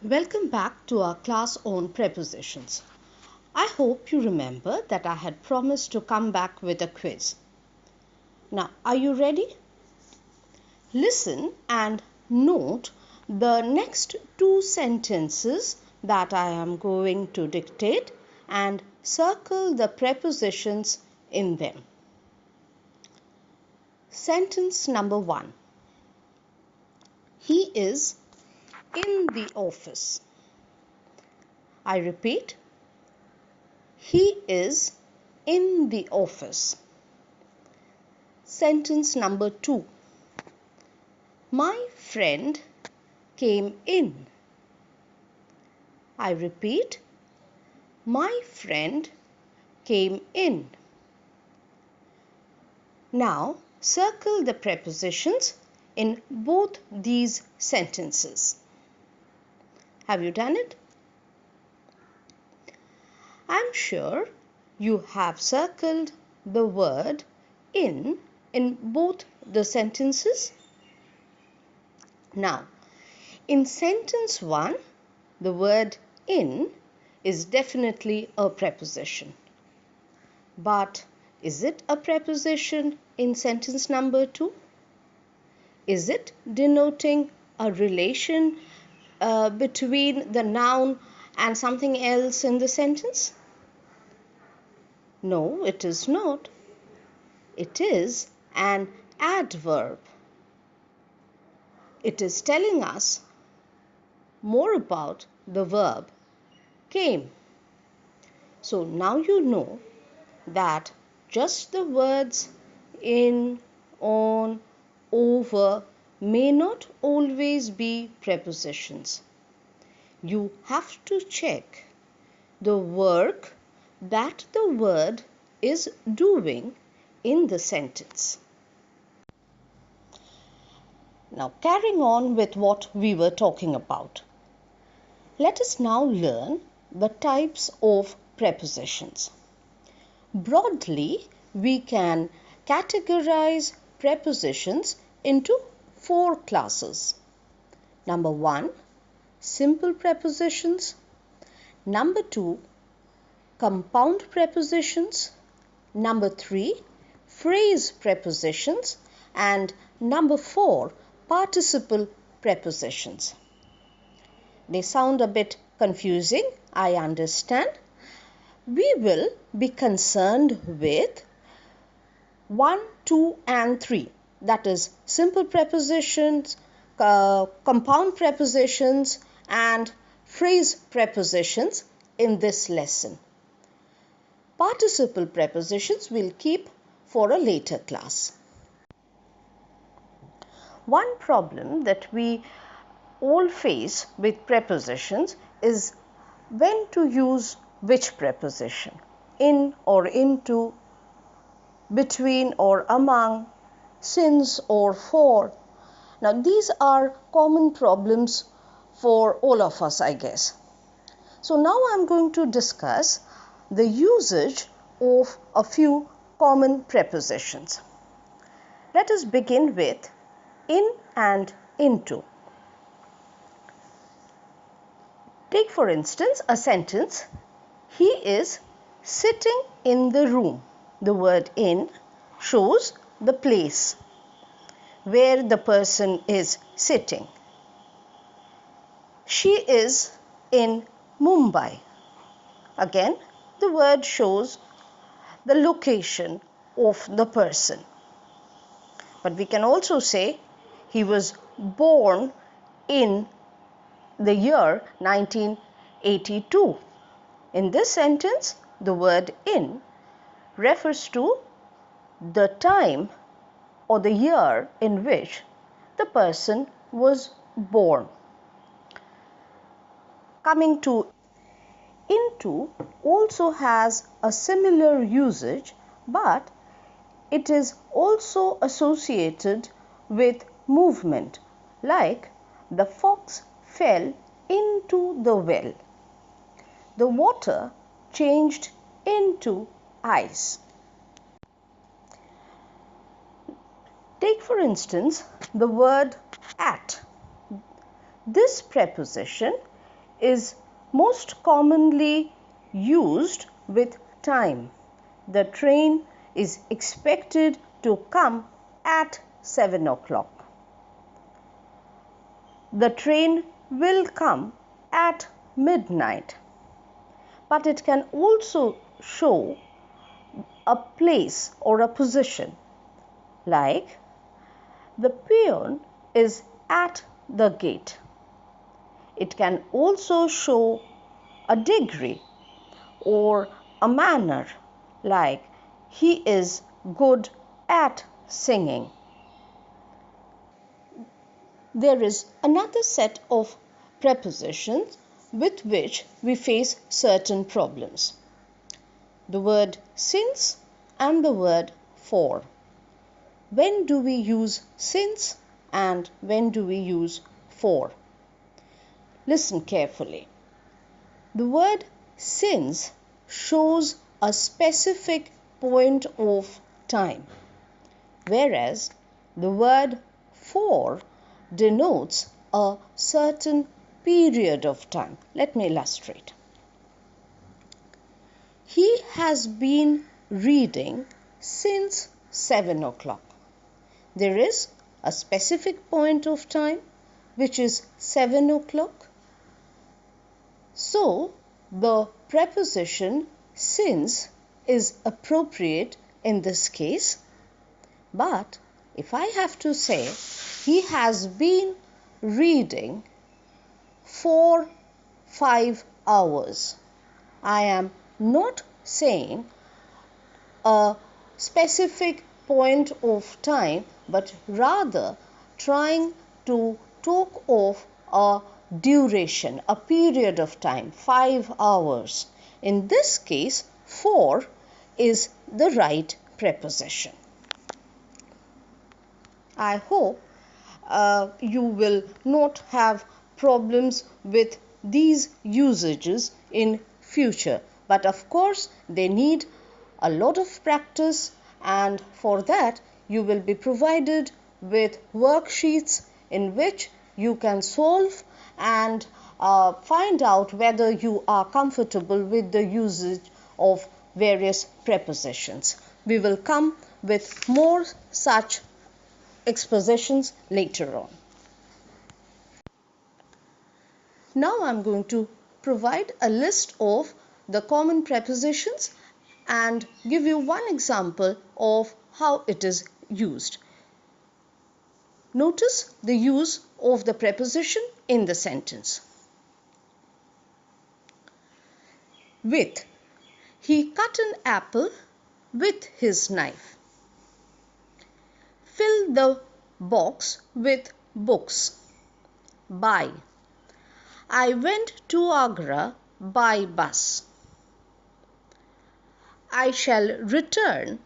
Welcome back to our class on prepositions. I hope you remember that I had promised to come back with a quiz. Now, are you ready? Listen and note the next two sentences that I am going to dictate and circle the prepositions in them. Sentence number 1. He is in the office. I repeat, he is in the office. Sentence number 2. My friend came in. I repeat, my friend came in. Now, circle the prepositions in both these sentences. Have you done it? I'm sure you have circled the word in both the sentences. Now, in sentence 1, the word in is definitely a preposition. But is it a preposition in sentence number 2? Is it denoting a relation between the noun and something else in the sentence? No, it is not. It is an adverb. It is telling us more about the verb came. So now you know that just the words in, on, over may not always be prepositions. You have to check the work that the word is doing in the sentence. Now, carrying on with what we were talking about, let us now learn the types of prepositions. Broadly, we can categorize prepositions into 4 classes. Number 1, simple prepositions. Number 2, compound prepositions. Number 3, phrase prepositions. And number 4, participle prepositions. They sound a bit confusing, I understand. We will be concerned with 1, 2, and 3. That is simple prepositions, compound prepositions, and phrase prepositions in this lesson. Participle prepositions we'll keep for a later class. One problem that we all face with prepositions is when to use which preposition, in or into, between or among, since or for. Now, these are common problems for all of us, I guess. So now I'm going to discuss the usage of a few common prepositions. Let us begin with in and into. Take for instance a sentence, he is sitting in the room. The word in shows the place where the person is sitting. She is in Mumbai. Again, the word shows the location of the person. But we can also say he was born in the year 1982. In this sentence, the word in refers to the time or the year in which the person was born. Coming to into also has a similar usage, but it is also associated with movement, like the fox fell into the well. The water changed into ice. Take for instance the word at. This preposition is most commonly used with time. The train is expected to come at 7 o'clock. The train will come at midnight. But it can also show a place or a position, like the peon is at the gate. It can also show a degree or a manner, like he is good at singing. There is another set of prepositions with which we face certain problems. The word since and the word for. When do we use since and when do we use for? Listen carefully. The word since shows a specific point of time, whereas the word for denotes a certain period of time. Let me illustrate. He has been reading since 7 o'clock. There is a specific point of time which is 7 o'clock. So, the preposition since is appropriate in this case. But if I have to say he has been reading for 5 hours, I am not saying a specific point of time, but rather trying to talk of a duration, a period of time, 5 hours. In this case, for is the right preposition. I hope you will not have problems with these usages in future. But of course, they need a lot of practice, and for that you will be provided with worksheets in which you can solve and find out whether you are comfortable with the usage of various prepositions. We will come with more such expositions later on. Now I am going to provide a list of the common prepositions and give you one example of how it is used. Notice the use of the preposition in the sentence. With. He cut an apple with his knife. Fill the box with books. By. I went to Agra by bus. I shall return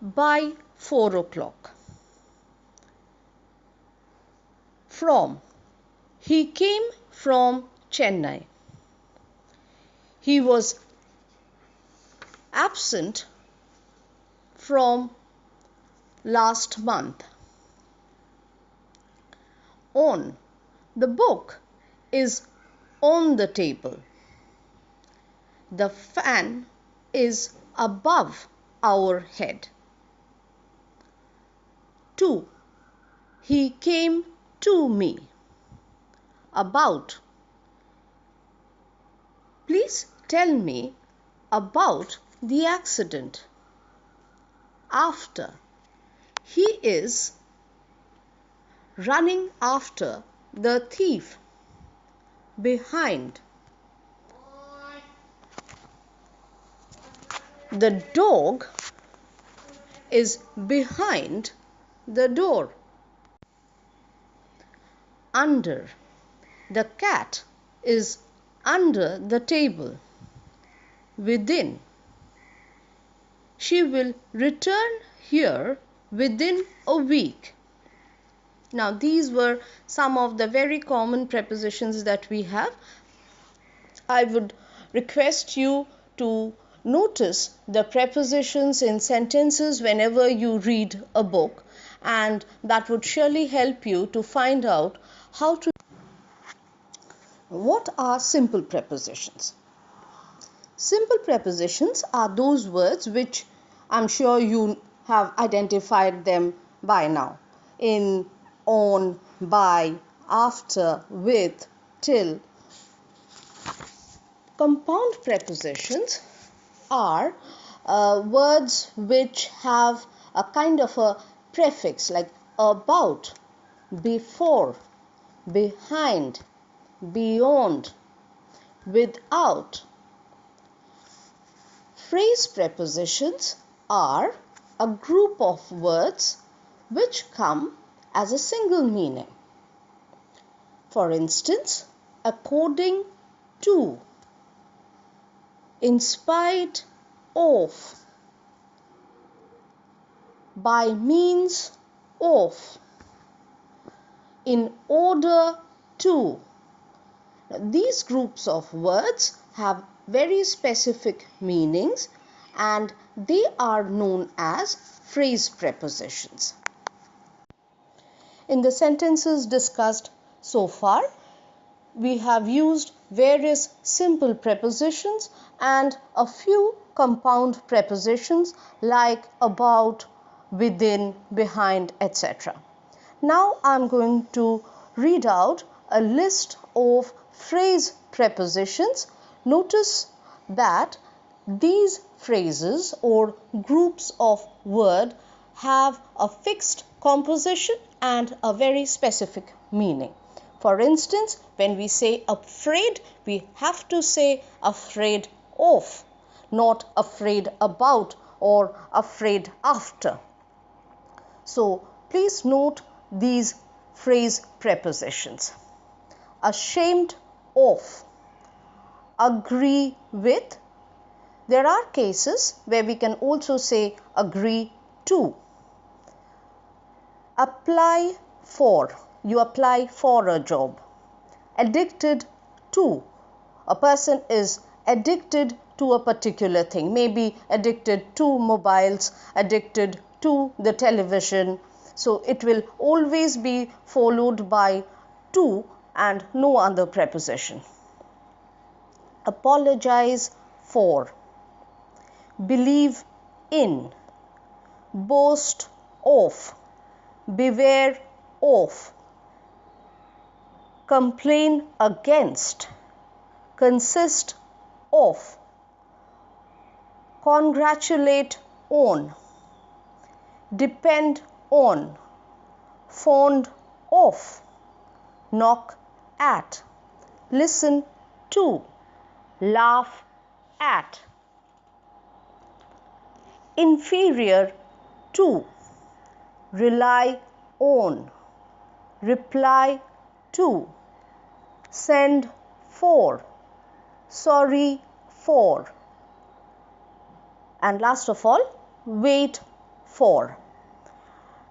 by 4 o'clock. From. He came from Chennai. He was absent from last month. On. The book is on the table. The fan is above our head. To. He came to me. About. Please tell me about the accident. After. He is running after the thief. Behind. The dog is behind the door. Under. The cat is under the table. Within. She will return here within a week. Now, these were some of the very common prepositions that we have. I would request you to notice the prepositions in sentences whenever you read a book, and that would surely help you to find out how to. What are simple prepositions? Simple prepositions are those words which I'm sure you have identified them by now. In, on, by, after, with, till. Compound prepositions are words which have a kind of a prefix like about, before, behind, beyond, without. Phrase prepositions are a group of words which come as a single meaning. For instance, according to, in spite of, by means of, in order to. These groups of words have very specific meanings and they are known as phrase prepositions. In the sentences discussed so far, we have used various simple prepositions and a few compound prepositions like about, within, behind, etc. Now I'm going to read out a list of phrase prepositions. Notice that these phrases or groups of words have a fixed composition and a very specific meaning. For instance, when we say afraid, we have to say afraid of, not afraid about or afraid after. So please note these phrase prepositions. Ashamed of, agree with. There are cases where we can also say agree to. Apply for, you apply for a job. Addicted to, a person is addicted to a particular thing, maybe addicted to mobiles, addicted to the television. So it will always be followed by to and no other preposition. Apologize for, believe in, boast of, beware of, complain against, consist of, congratulate on, depend on, fond of, knock at, listen to, laugh at. Inferior to, rely on, reply to, send for, sorry for, and last of all, wait for.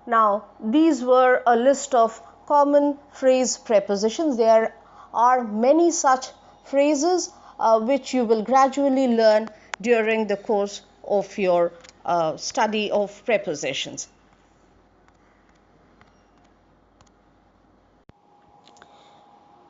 Now, these were a list of common phrase prepositions. There are many such phrases which you will gradually learn during the course of your study of prepositions.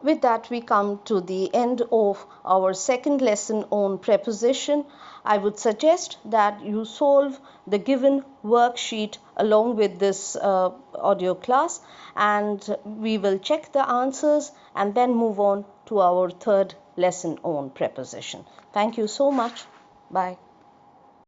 With that, we come to the end of our second lesson on preposition. I would suggest that you solve the given worksheet along with this audio class, and we will check the answers and then move on to our third lesson on preposition. Thank you so much. Bye.